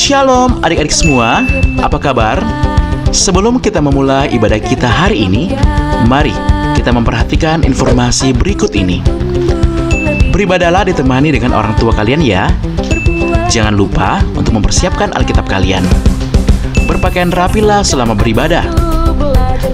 Shalom adik-adik semua, apa kabar? Sebelum kita memulai ibadah kita hari ini, mari kita memperhatikan informasi berikut ini. Beribadahlah ditemani dengan orang tua kalian ya. Jangan lupa untuk mempersiapkan Alkitab kalian. Berpakaian rapilah selama beribadah.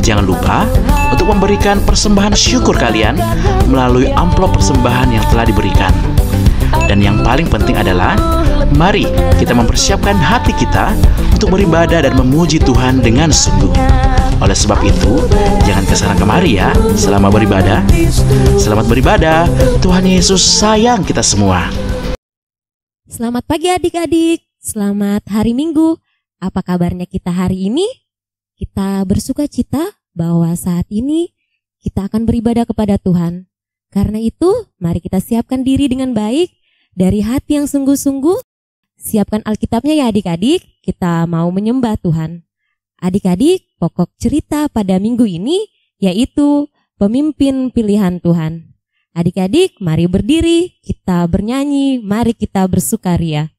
Jangan lupa untuk memberikan persembahan syukur kalian melalui amplop persembahan yang telah diberikan. Dan yang paling penting adalah, mari kita mempersiapkan hati kita untuk beribadah dan memuji Tuhan dengan sungguh. Oleh sebab itu, jangan kesana kemari ya selama beribadah. Selamat beribadah, Tuhan Yesus sayang kita semua. Selamat pagi adik-adik, selamat hari Minggu. Apa kabarnya kita hari ini? Kita bersuka cita bahwa saat ini kita akan beribadah kepada Tuhan. Karena itu, mari kita siapkan diri dengan baik, dari hati yang sungguh-sungguh. Siapkan Alkitabnya ya adik-adik, kita mau menyembah Tuhan. Adik-adik, pokok cerita pada minggu ini yaitu pemimpin pilihan Tuhan. Adik-adik, mari berdiri, kita bernyanyi, mari kita bersukaria.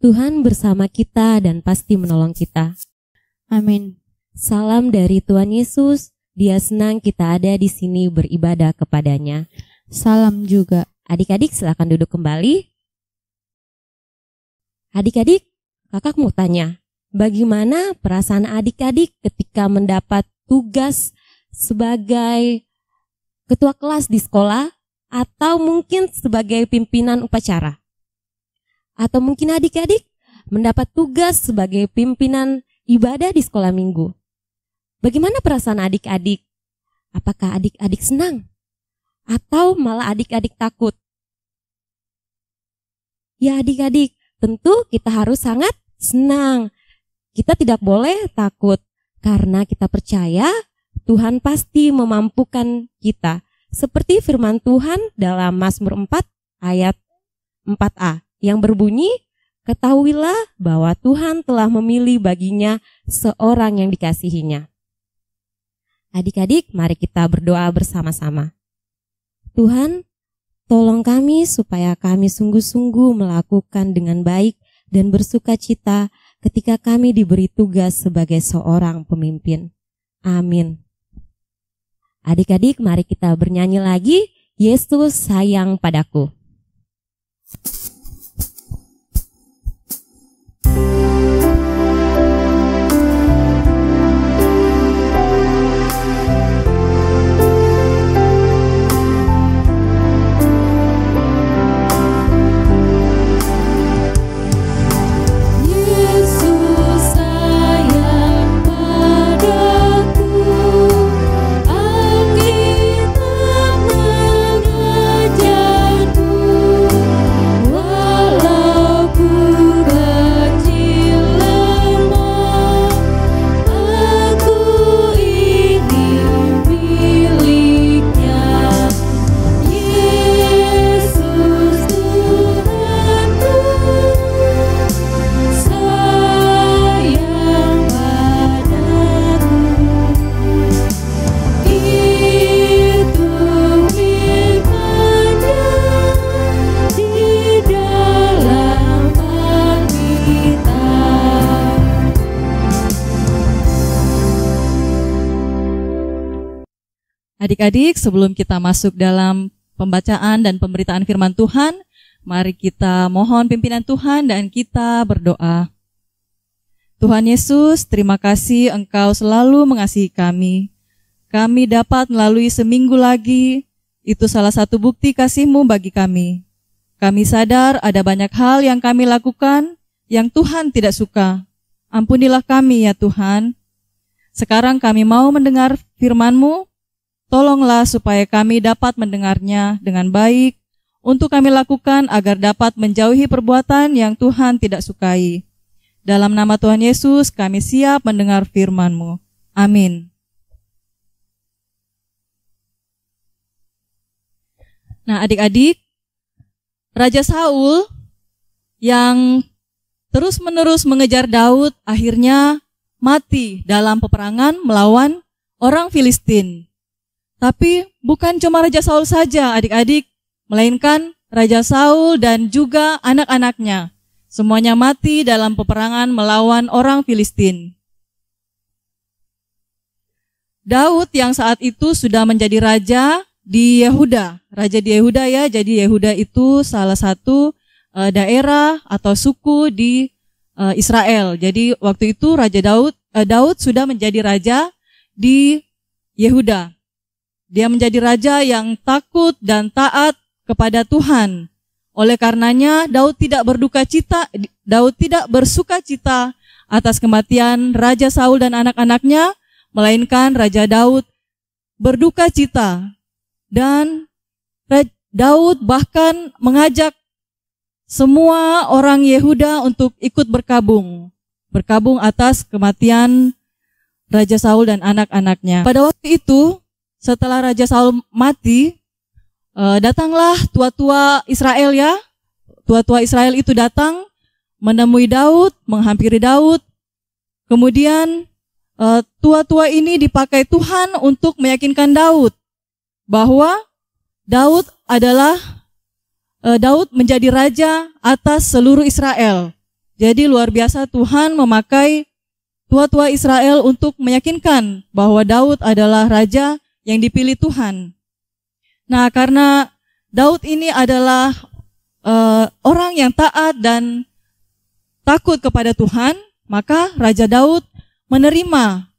Tuhan bersama kita dan pasti menolong kita. Amin. Salam dari Tuhan Yesus, Dia senang kita ada di sini beribadah kepadanya. Salam juga. Adik-adik silakan duduk kembali. Adik-adik, kakak mau tanya, bagaimana perasaan adik-adik ketika mendapat tugas sebagai ketua kelas di sekolah atau mungkin sebagai pimpinan upacara? Atau mungkin adik-adik mendapat tugas sebagai pimpinan ibadah di sekolah minggu. Bagaimana perasaan adik-adik? Apakah adik-adik senang? Atau malah adik-adik takut? Ya adik-adik, tentu kita harus sangat senang. Kita tidak boleh takut karena kita percaya Tuhan pasti memampukan kita. Seperti firman Tuhan dalam Mazmur 4 ayat 4a. Yang berbunyi, ketahuilah bahwa Tuhan telah memilih baginya seorang yang dikasihinya. Adik-adik, mari kita berdoa bersama-sama. Tuhan, tolong kami supaya kami sungguh-sungguh melakukan dengan baik dan bersuka cita ketika kami diberi tugas sebagai seorang pemimpin. Amin. Adik-adik, mari kita bernyanyi lagi, Yesus sayang padaku. Adik-adik, sebelum kita masuk dalam pembacaan dan pemberitaan firman Tuhan, mari kita mohon pimpinan Tuhan dan kita berdoa. Tuhan Yesus, terima kasih Engkau selalu mengasihi kami. kami dapat melalui seminggu lagi. Itu salah satu bukti kasih-Mu bagi kami. Kami sadar ada banyak hal yang kami lakukan yang Tuhan tidak suka. Ampunilah kami ya Tuhan. Sekarang kami mau mendengar firman-Mu. Tolonglah supaya kami dapat mendengarnya dengan baik untuk kami lakukan agar dapat menjauhi perbuatan yang Tuhan tidak sukai. Dalam nama Tuhan Yesus kami siap mendengar firman-Mu. Amin. Nah, adik-adik, Raja Saul yang terus-menerus mengejar Daud akhirnya mati dalam peperangan melawan orang Filistin. Tapi bukan cuma Raja Saul saja, adik-adik, melainkan Raja Saul dan juga anak-anaknya. Semuanya mati dalam peperangan melawan orang Filistin. Daud yang saat itu sudah menjadi raja di Yehuda. Raja di Yehuda ya, jadi Yehuda itu salah satu daerah atau suku di Israel. Jadi waktu itu Raja Daud sudah menjadi raja di Yehuda. Dia menjadi raja yang takut dan taat kepada Tuhan. Oleh karenanya Daud tidak bersuka cita atas kematian Raja Saul dan anak-anaknya, melainkan Raja Daud berduka cita. Dan Daud bahkan mengajak semua orang Yehuda untuk ikut berkabung atas kematian Raja Saul dan anak-anaknya. Pada waktu itu, setelah Raja Saul mati, datanglah tua-tua Israel ya. Tua-tua Israel itu datang menemui Daud, menghampiri Daud. Kemudian tua-tua ini dipakai Tuhan untuk meyakinkan Daud bahwa Daud menjadi raja atas seluruh Israel. Jadi luar biasa Tuhan memakai tua-tua Israel untuk meyakinkan bahwa Daud adalah raja yang dipilih Tuhan. Nah, karena Daud ini adalah orang yang taat dan takut kepada Tuhan, maka Raja Daud menerima.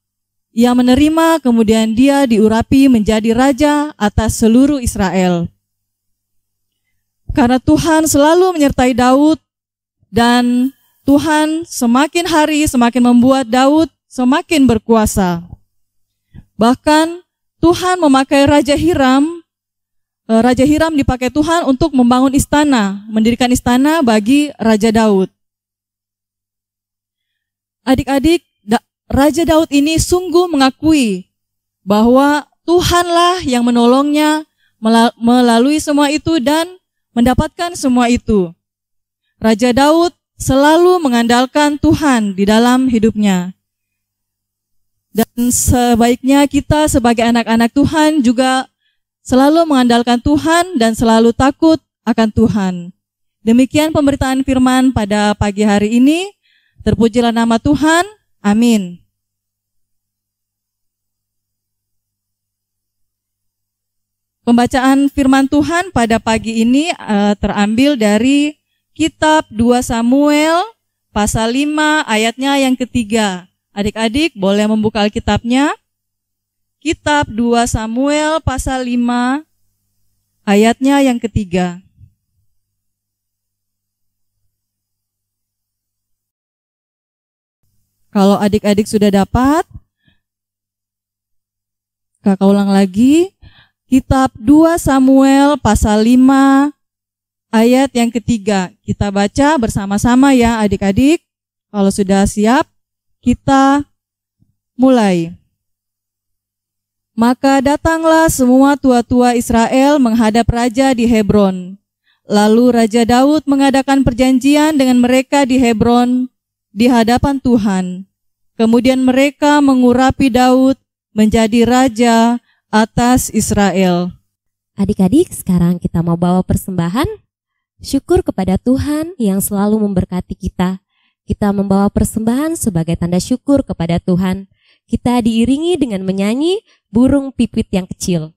Ia menerima, kemudian dia diurapi menjadi raja atas seluruh Israel. Karena Tuhan selalu menyertai Daud, dan Tuhan semakin hari semakin membuat Daud semakin berkuasa. Bahkan Tuhan memakai Raja Hiram. Raja Hiram dipakai Tuhan untuk membangun istana, mendirikan istana bagi Raja Daud. Adik-adik, Raja Daud ini sungguh mengakui bahwa Tuhanlah yang menolongnya melalui semua itu dan mendapatkan semua itu. Raja Daud selalu mengandalkan Tuhan di dalam hidupnya. Dan sebaiknya kita sebagai anak-anak Tuhan juga selalu mengandalkan Tuhan dan selalu takut akan Tuhan. Demikian pemberitaan firman pada pagi hari ini. Terpujilah nama Tuhan. Amin. Pembacaan firman Tuhan pada pagi ini terambil dari kitab 2 Samuel pasal 5 ayatnya yang ketiga. Adik-adik boleh membuka Alkitabnya. Kitab 2 Samuel pasal 5 ayatnya yang ketiga. Kalau adik-adik sudah dapat, kakak ulang lagi. Kitab 2 Samuel pasal 5 ayat yang ketiga. Kita baca bersama-sama ya adik-adik. Kalau sudah siap, kita mulai. Maka datanglah semua tua-tua Israel menghadap raja di Hebron. Lalu Raja Daud mengadakan perjanjian dengan mereka di Hebron di hadapan Tuhan. Kemudian mereka mengurapi Daud menjadi raja atas Israel. Adik-adik, sekarang kita mau bawa persembahan. Syukur kepada Tuhan yang selalu memberkati kita. Kita membawa persembahan sebagai tanda syukur kepada Tuhan. Kita diiringi dengan menyanyi burung pipit yang kecil.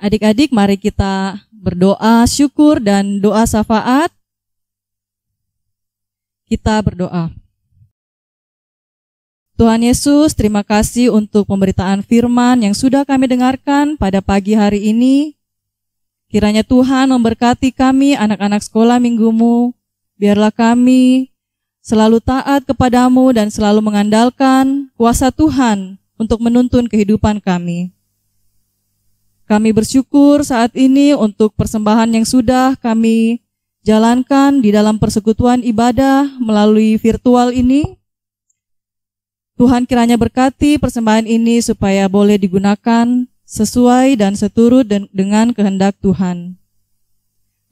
Adik-adik, mari kita berdoa syukur dan doa syafaat. Kita berdoa. Tuhan Yesus, terima kasih untuk pemberitaan firman yang sudah kami dengarkan pada pagi hari ini. Kiranya Tuhan memberkati kami, anak-anak sekolah minggumu. Biarlah kami selalu taat kepadamu dan selalu mengandalkan kuasa Tuhan untuk menuntun kehidupan kami. Kami bersyukur saat ini untuk persembahan yang sudah kami jalankan di dalam persekutuan ibadah melalui virtual ini. Tuhan kiranya berkati persembahan ini supaya boleh digunakan sesuai dan seturut dengan kehendak Tuhan.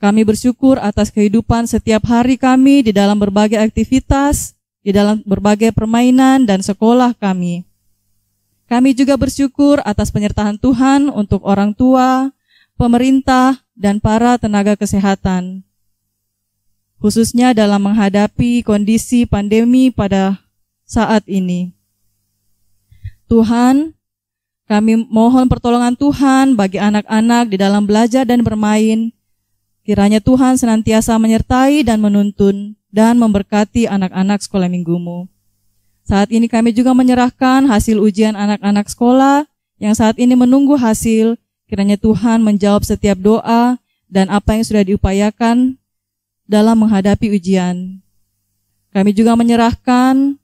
Kami bersyukur atas kehidupan setiap hari kami di dalam berbagai aktivitas, di dalam berbagai permainan dan sekolah kami. Kami juga bersyukur atas penyertaan Tuhan untuk orang tua, pemerintah, dan para tenaga kesehatan. Khususnya dalam menghadapi kondisi pandemi pada saat ini. Tuhan, kami mohon pertolongan Tuhan bagi anak-anak di dalam belajar dan bermain. Kiranya Tuhan senantiasa menyertai dan menuntun dan memberkati anak-anak sekolah minggumu. Saat ini kami juga menyerahkan hasil ujian anak-anak sekolah yang saat ini menunggu hasil. Kiranya Tuhan menjawab setiap doa dan apa yang sudah diupayakan dalam menghadapi ujian. Kami juga menyerahkan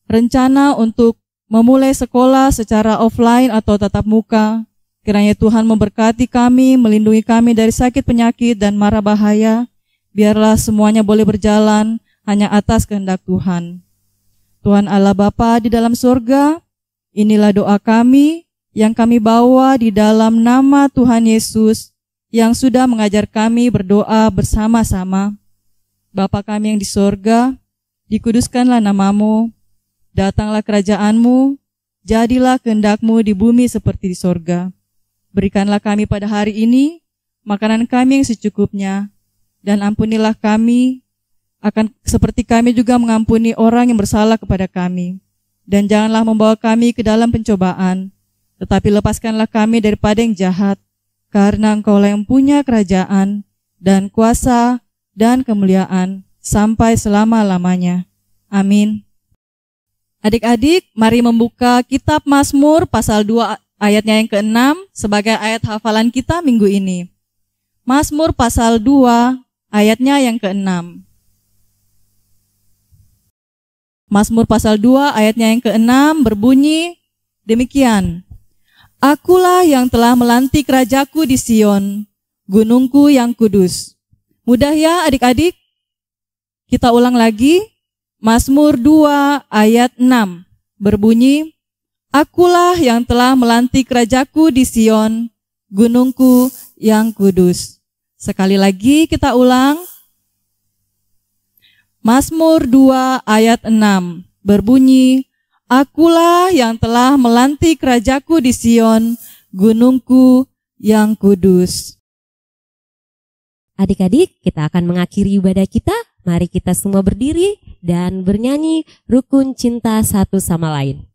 rencana untuk memulai sekolah secara offline atau tatap muka. Kiranya Tuhan memberkati kami, melindungi kami dari sakit penyakit dan mara bahaya. Biarlah semuanya boleh berjalan hanya atas kehendak Tuhan. Tuhan Allah Bapa di dalam surga, inilah doa kami yang kami bawa di dalam nama Tuhan Yesus yang sudah mengajar kami berdoa bersama-sama. Bapa kami yang di surga, dikuduskanlah namamu, datanglah kerajaan-Mu, jadilah kehendak-Mu di bumi seperti di surga. Berikanlah kami pada hari ini makanan kami yang secukupnya, dan ampunilah kami akan seperti kami juga mengampuni orang yang bersalah kepada kami. Dan janganlah membawa kami ke dalam pencobaan, tetapi lepaskanlah kami daripada yang jahat, karena Engkaulah yang punya kerajaan dan kuasa dan kemuliaan sampai selama-lamanya. Amin. Adik-adik, mari membuka kitab Mazmur pasal 2 ayatnya yang ke-6 sebagai ayat hafalan kita minggu ini. Mazmur pasal 2 ayatnya yang ke-6. Mazmur pasal 2 ayatnya yang ke-6 berbunyi demikian. Akulah yang telah melantik rajaku di Sion, gunungku yang kudus. Mudah ya adik-adik? Kita ulang lagi. Mazmur 2 ayat 6 berbunyi, Akulah yang telah melantik rajaku di Sion, gunungku yang kudus. Sekali lagi kita ulang. Mazmur 2 ayat 6 berbunyi, Akulah yang telah melantik rajaku di Sion, gunungku yang kudus. Adik-adik, kita akan mengakhiri ibadah kita. Mari kita semua berdiri dan bernyanyi rukun cinta satu sama lain.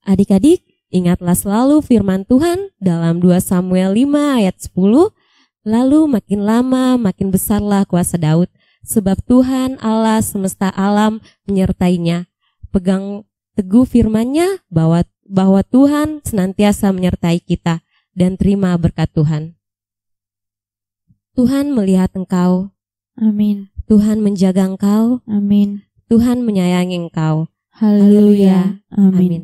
Adik-adik, ingatlah selalu firman Tuhan dalam 2 Samuel 5 ayat 10, lalu makin lama makin besarlah kuasa Daud, sebab Tuhan Allah semesta alam menyertainya. Pegang teguh firman-Nya bahwa Tuhan senantiasa menyertai kita dan terima berkat Tuhan. Tuhan melihat engkau, Amin. Tuhan menjaga engkau. Amin. Tuhan menyayangi engkau. Haleluya. Amin. Amin.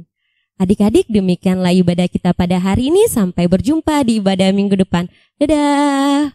Adik-adik, demikianlah ibadah kita pada hari ini. Sampai berjumpa di ibadah minggu depan. Dadah.